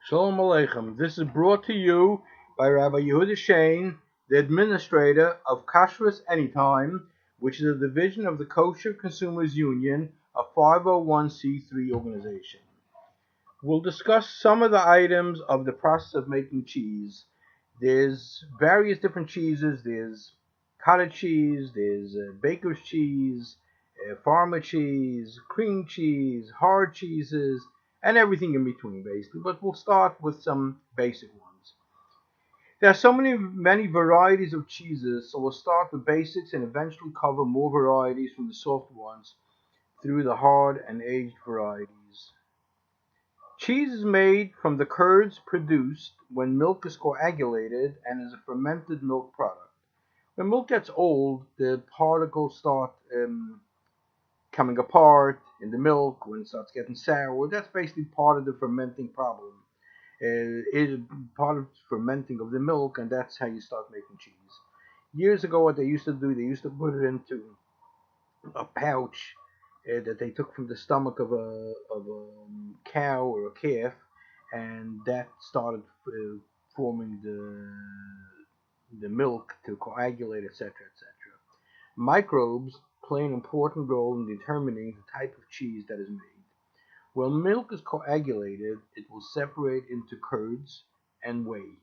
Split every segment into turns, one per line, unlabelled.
Shalom Aleichem. This is brought to you by Rabbi Yehuda Shane, the administrator of Kashrus Anytime, which is a division of the Kosher Consumers Union, a 501c3 organization. We'll discuss some of the items of the process of making cheese. There's various different cheeses. There's cottage cheese, there's baker's cheese, farmer cheese, cream cheese, hard cheeses, and everything in between, basically. But we'll start with some basic ones. There are so many varieties of cheeses, so we'll start with basics and eventually cover more varieties from the soft ones through the hard and aged varieties. Cheese is made from the curds produced when milk is coagulated and is a fermented milk product. When milk gets old, the particles start coming apart in the milk. When it starts getting sour, that's basically part of the fermenting problem. It is part of fermenting of the milk, and that's how you start making cheese. Years ago, what they used to do, they used to put it into a pouch that they took from the stomach of a cow or a calf, and that started forming the milk to coagulate, etc., etc. Microbes play an important role in determining the type of cheese that is made. When milk is coagulated, it will separate into curds and whey.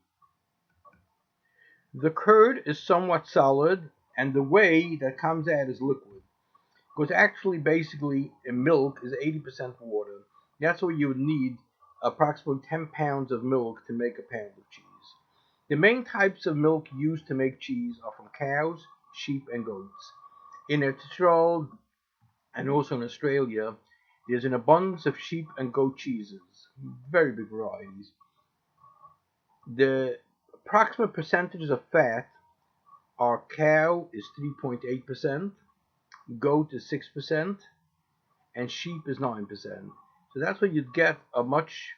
The curd is somewhat solid, and the whey that comes out is liquid. Because actually, basically, milk is 80% water. That's why you would need approximately 10 pounds of milk to make a pound of cheese. The main types of milk used to make cheese are from cows, sheep, and goats. In Israel and also in Australia, there's an abundance of sheep and goat cheeses, very big varieties. The approximate percentages of fat are cow is 3.8%, goat is 6%, and sheep is 9%. So that's where you'd get a much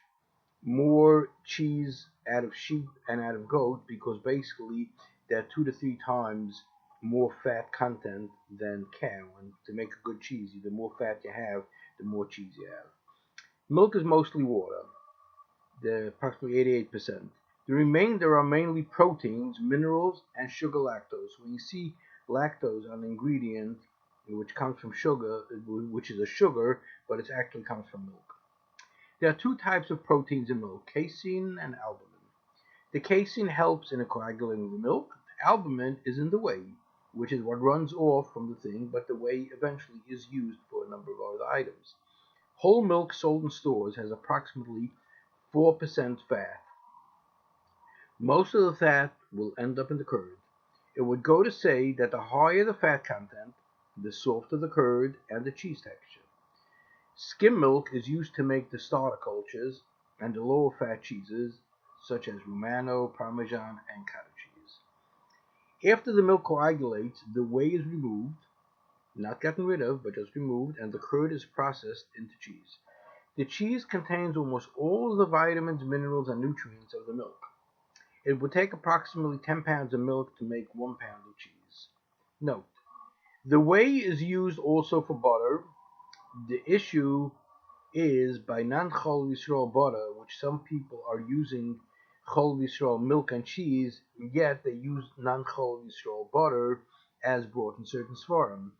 more cheese out of sheep and out of goat, because basically they're 2 to 3 times more fat content than cow. And to make a good cheese, the more fat you have, the more cheese you have. Milk is mostly water, approximately 88%. The remainder are mainly proteins, minerals, and sugar lactose. When you see lactose on an ingredient, which comes from sugar, which is a sugar, but it actually comes from milk. There are 2 types of proteins in milk, casein and albumin. The casein helps in coagulating the milk. The albumin is in the whey, which is what runs off from the thing, but the whey eventually is used for a number of other items. Whole milk sold in stores has approximately 4% fat. Most of the fat will end up in the curd. It would go to say that the higher the fat content, the softer the curd and the cheese texture. Skim milk is used to make the starter cultures and the lower fat cheeses, such as Romano, Parmesan, and cottage cheese. After the milk coagulates, the whey is removed, not gotten rid of, but just removed, and the curd is processed into cheese. The cheese contains almost all of the vitamins, minerals, and nutrients of the milk. It would take approximately 10 pounds of milk to make 1 pound of cheese. Note, the whey is used also for butter. The issue is by non-Chol Yisrael butter, which some people are using Chol Yisrael milk and cheese, yet they use non-Chol Yisrael butter as brought in certain Svarim.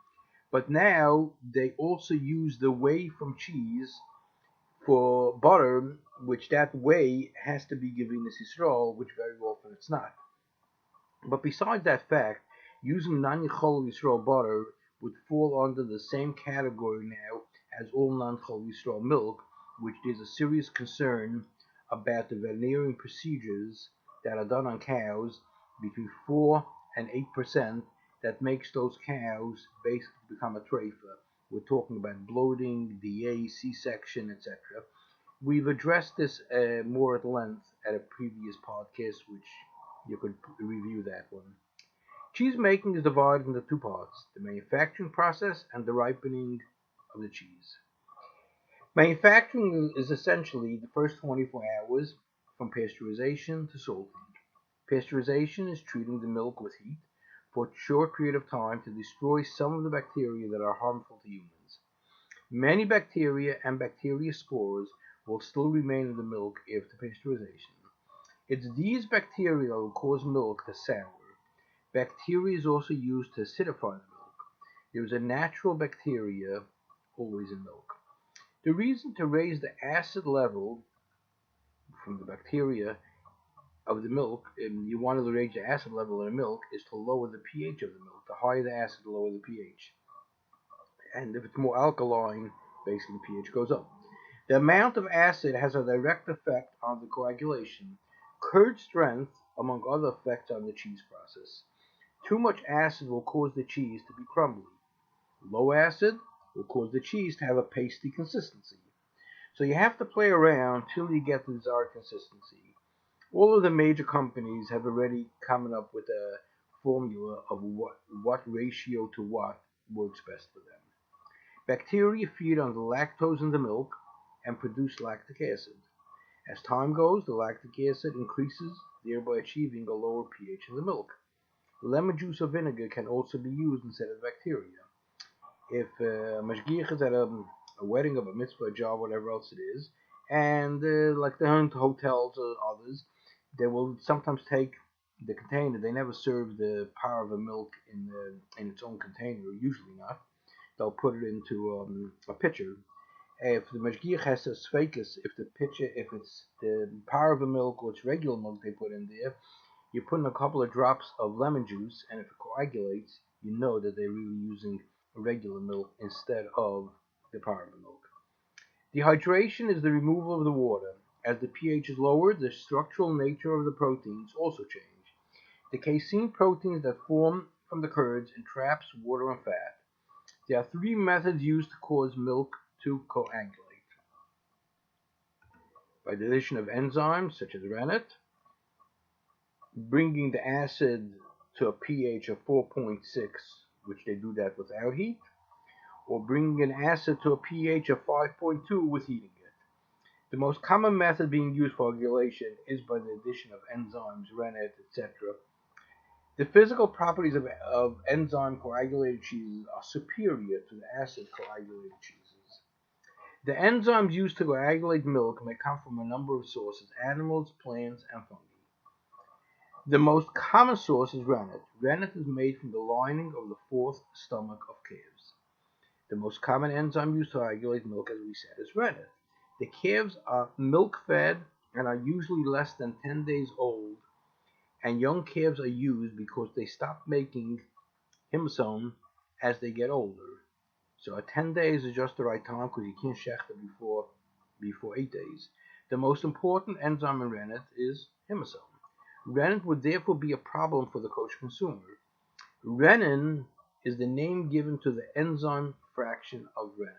But now they also use the whey from cheese for butter, which that whey has to be given as Yisrael, which very often it's not. But besides that fact, using non-Chol Yisrael butter would fall under the same category now as all non-Chol Yisrael milk, which there's a serious concern about the veterinary procedures that are done on cows between 4 and 8% that makes those cows basically become a treifa. We're talking about bloating, DA, C-section, etc. We've addressed this more at length at a previous podcast, which you could review that one. Cheese making is divided into 2 parts, the manufacturing process and the ripening of the cheese. Manufacturing is essentially the first 24 hours from pasteurization to salting. Pasteurization is treating the milk with heat for a short period of time to destroy some of the bacteria that are harmful to humans. Many bacteria and bacteria spores will still remain in the milk after pasteurization. It's these bacteria that will cause milk to sour. Bacteria is also used to acidify the milk. There is a natural bacteria always in milk. The reason to raise the acid level from the bacteria of the milk, and you want to raise the acid level in the milk, is to lower the pH of the milk. The higher the acid, the lower the pH. And if it's more alkaline, basically the pH goes up. The amount of acid has a direct effect on the coagulation. Curd strength, among other effects on the cheese process. Too much acid will cause the cheese to be crumbly. Low acid will cause the cheese to have a pasty consistency. So you have to play around till you get the desired consistency. All of the major companies have already come up with a formula of what ratio to what works best for them. Bacteria feed on the lactose in the milk and produce lactic acid. As time goes, the lactic acid increases, thereby achieving a lower pH in the milk. Lemon juice or vinegar can also be used instead of bacteria. If mashgiach is at a wedding of a mitzvah, a job, whatever else it is, and like the hotels or others, they will sometimes take the container. They never serve the power of a milk in its own container, usually not. They'll put it into a pitcher. If the mashgiach has a sfekus, if it's the power of a milk or it's regular milk they put in there, you put in a couple of drops of lemon juice, and if it coagulates, you know that they're really using regular milk instead of the power of the milk. Dehydration is the removal of the water. As the pH is lowered, the structural nature of the proteins also change. The casein proteins that form from the curds entraps water and fat. There are three methods used to cause milk to coagulate. By the addition of enzymes such as rennet, bringing the acid to a pH of 4.6, which they do that without heat, or bringing an acid to a pH of 5.2 with heating it. The most common method being used for coagulation is by the addition of enzymes, rennet, etc. The physical properties of enzyme coagulated cheeses are superior to the acid coagulated cheeses. The enzymes used to coagulate milk may come from a number of sources: animals, plants, and fungi. The most common source is rennet. Rennet is made from the lining of the fourth stomach of calves. The most common enzyme used to coagulate milk, as we said, is rennet. The calves are milk-fed and are usually less than 10 days old, and young calves are used because they stop making hymusone as they get older. So at 10 days is just the right time because you can't shecht it before 8 days. The most important enzyme in rennet is hymusone. Rennet would therefore be a problem for the kosher consumer. Renin is the name given to the enzyme fraction of rennet.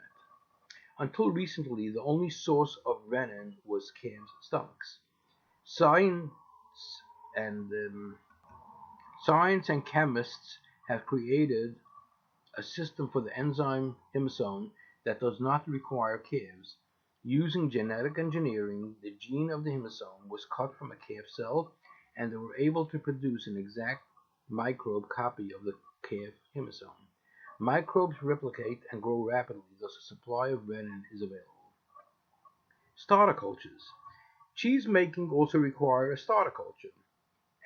Until recently, the only source of renin was calves' stomachs. Science and chemists have created a system for the enzyme hymusone that does not require calves. Using genetic engineering, the gene of the hymusone was cut from a calf cell, and they were able to produce an exact microbe copy of the calf hymusone. Microbes replicate and grow rapidly, thus a supply of renin is available. Starter cultures. Cheese making also requires a starter culture,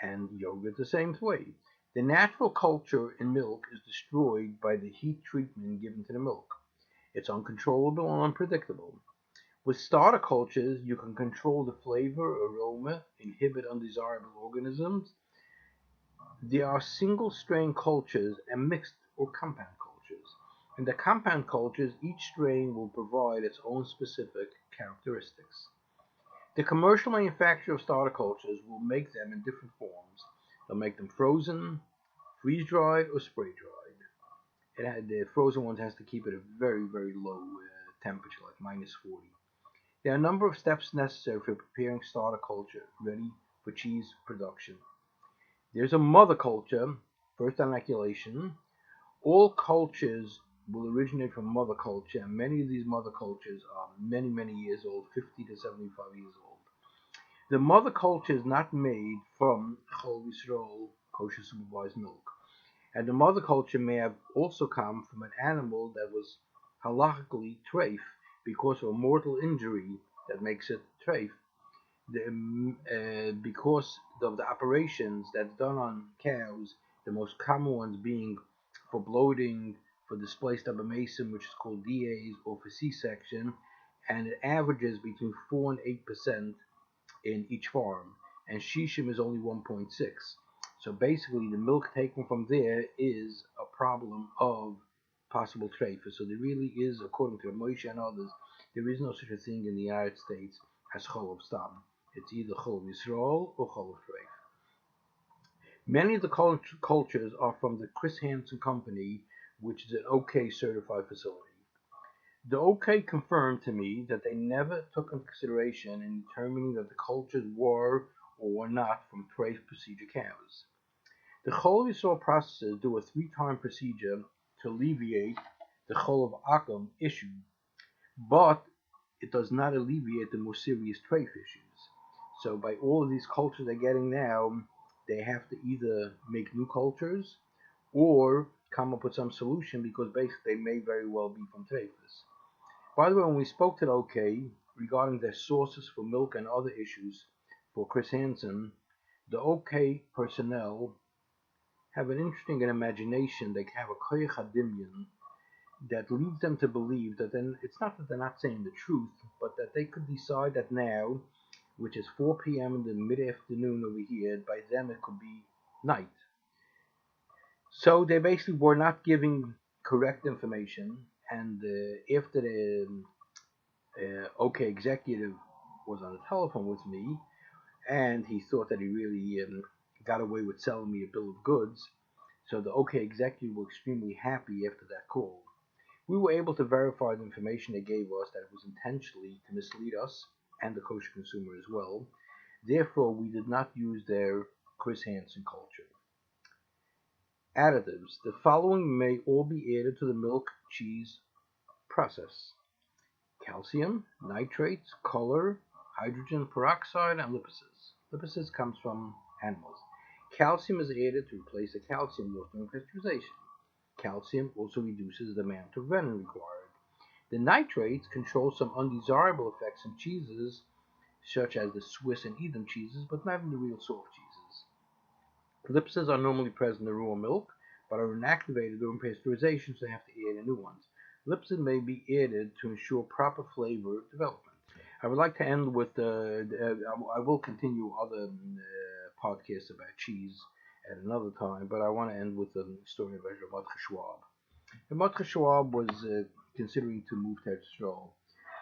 and yogurt the same way. The natural culture in milk is destroyed by the heat treatment given to the milk. It's uncontrollable and unpredictable. With starter cultures, you can control the flavor, aroma, inhibit undesirable organisms. There are single strain cultures and mixed or compound cultures. In the compound cultures, each strain will provide its own specific characteristics. The commercial manufacture of starter cultures will make them in different forms. They'll make them frozen, freeze-dried, or spray-dried. The frozen ones has to keep it at a very, very low temperature, like -40. There are a number of steps necessary for preparing starter culture ready for cheese production. There's a mother culture, first inoculation. All cultures will originate from mother culture, and many of these mother cultures are many, many years old, 50 to 75 years old. The mother culture is not made from Chol Yisrael, kosher supervised milk. And the mother culture may have also come from an animal that was halachically treif because of a mortal injury that makes it treif. Because of the operations that's done on cows, the most common ones being for bloating, for displaced abomasum, which is called DAs, or for C-section, and it averages between 4 and 8% in each farm, and shishim is only 1.6. So basically, the milk taken from there is a problem of possible treif. So there really is, according to Moshe and others, there is no such a thing in the United States as Chol of Stam. It's either Chol Yisrael or Chol of Treif. Many of the cultures are from the Chris Hansen Company, which is an OK certified facility. The OK confirmed to me that they never took into consideration in determining that the cultures were or were not from treif procedure cows. The Chol Yisrael processors do a 3-time procedure to alleviate the Chol of Akum issue, but it does not alleviate the more serious treif issues. So by all of these cultures they're getting now, they have to either make new cultures or come up with some solution, because basically they may very well be from treifus. By the way, when we spoke to the OK regarding their sources for milk and other issues for Chris Hansen, the OK personnel have an interesting imagination. They have a koyach hadimyan that leads them to believe that then it's not that they're not saying the truth, but that they could decide that now, which is 4 p.m. in the mid-afternoon over here, by them it could be night. So they basically were not giving correct information, and after the OK executive was on the telephone with me, and he thought that he really got away with selling me a bill of goods, so the OK executive was extremely happy after that call. We were able to verify the information they gave us, that it was intentionally to mislead us and the kosher consumer as well. Therefore, we did not use their Chris Hansen culture. Additives. The following may all be added to the milk cheese process: calcium, nitrates, color, hydrogen peroxide, and lipases. Lipases comes from animals. Calcium is added to replace the calcium lost during pasteurization. Calcium also reduces the amount of venom required. The nitrates control some undesirable effects in cheeses, such as the Swiss and Edam cheeses, but not in the real soft cheeses. Lipases are normally present in the raw milk, but are inactivated during pasteurization, so they have to add new ones. Lipsin may be added to ensure proper flavor development. I would like to end with, I will continue other podcasts about cheese at another time, but I want to end with the story of Mordechai Schwab. Mordechai Schwab was considering to move to Eretz.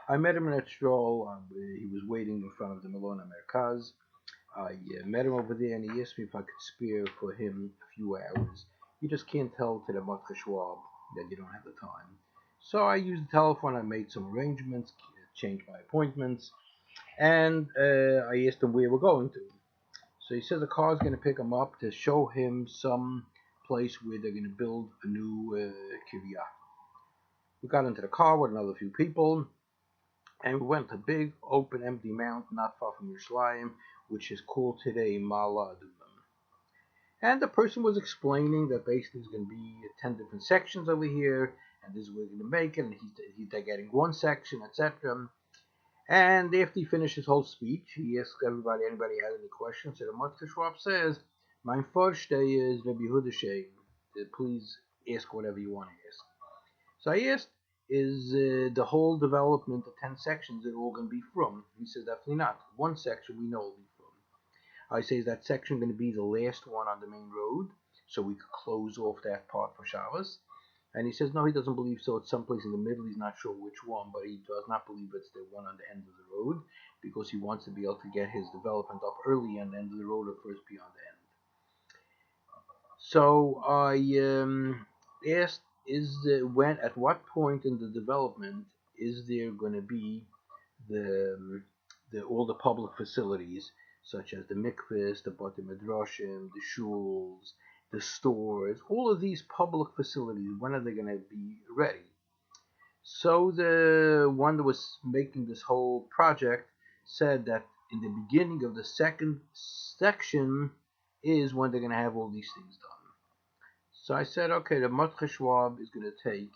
I met him in Eretz. He was waiting in front of the Melon Merkaz. I met him over there, and he asked me if I could spare for him a few hours. You just can't tell to the Mordechai Schwab that you don't have the time. So I used the telephone. I made some arrangements, changed my appointments, and I asked him where we're going to. So he said the car's going to pick him up to show him some place where they're going to build a new kiryah. We got into the car with another few people, and we went to a big, open, empty mountain not far from Yerushalayim, which is called today Ma'ale Adumim. And the person was explaining that basically there's going to be 10 different sections over here, and this is where we're going to make it, and they're getting one section, etc. And after he finished his whole speech, he asked anybody had any questions. So the Mordechai Schwab says, "Mein Vorsteher is Rabbi Yehuda Shein. Please ask whatever you want to ask." So I asked, is the whole development, the 10 sections, it all going to be from? He says, definitely not. One section we know will be from. I say, is that section going to be the last one on the main road, so we could close off that part for Shabbos? And he says, no, he doesn't believe so. It's someplace in the middle. He's not sure which one, but he does not believe it's the one on the end of the road, because he wants to be able to get his development up early on the end of the road, or first beyond the end. So I asked, at what point in the development is there going to be all the public facilities, such as the mikvahs, the Bate Midrashim, the shuls, the stores, all of these public facilities, when are they going to be ready? So the one that was making this whole project said that in the beginning of the second section is when they're going to have all these things done. So I said, okay, the Mordechai Schwab is going to take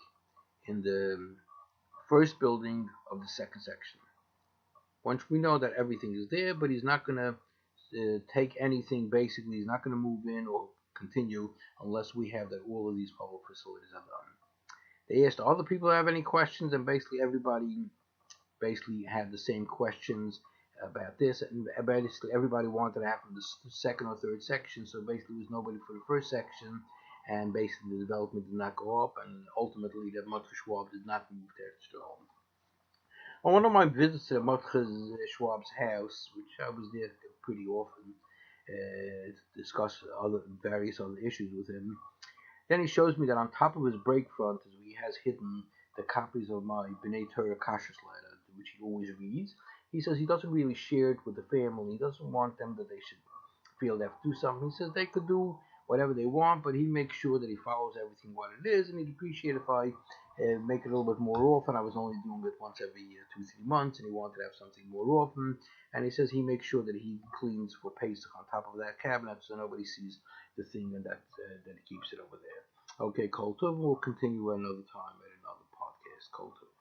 in the first building of the second section. once we know that everything is there, but he's not going to take anything. Basically, he's not going to move in or continue unless we have that all of these public facilities are done. They asked other people have any questions, and basically everybody had the same questions about this, and basically everybody wanted to have the second or third section. So basically, there was nobody for the first section, and basically the development did not go up, and ultimately the Motke Schwab did not move there to Stroom. On one of my visits to Motke Schwab's house, which I was there pretty often, to discuss various other issues with him, then he shows me that on top of his break front, he has hidden the copies of my B'nai Torah Kashrus letter, which he always reads. He says he doesn't really share it with the family. He doesn't want them that they should feel they have to do something. He says they could do whatever they want, but he makes sure that he follows everything what it is, and he'd appreciate if I make it a little bit more often. I was only doing it once every 2-3 months, and he wanted to have something more often. And he says he makes sure that he cleans for Pesach on top of that cabinet so nobody sees the thing, and that he keeps it over there. Okay, Kol Tov, we'll continue another time at another podcast. Kol Tov.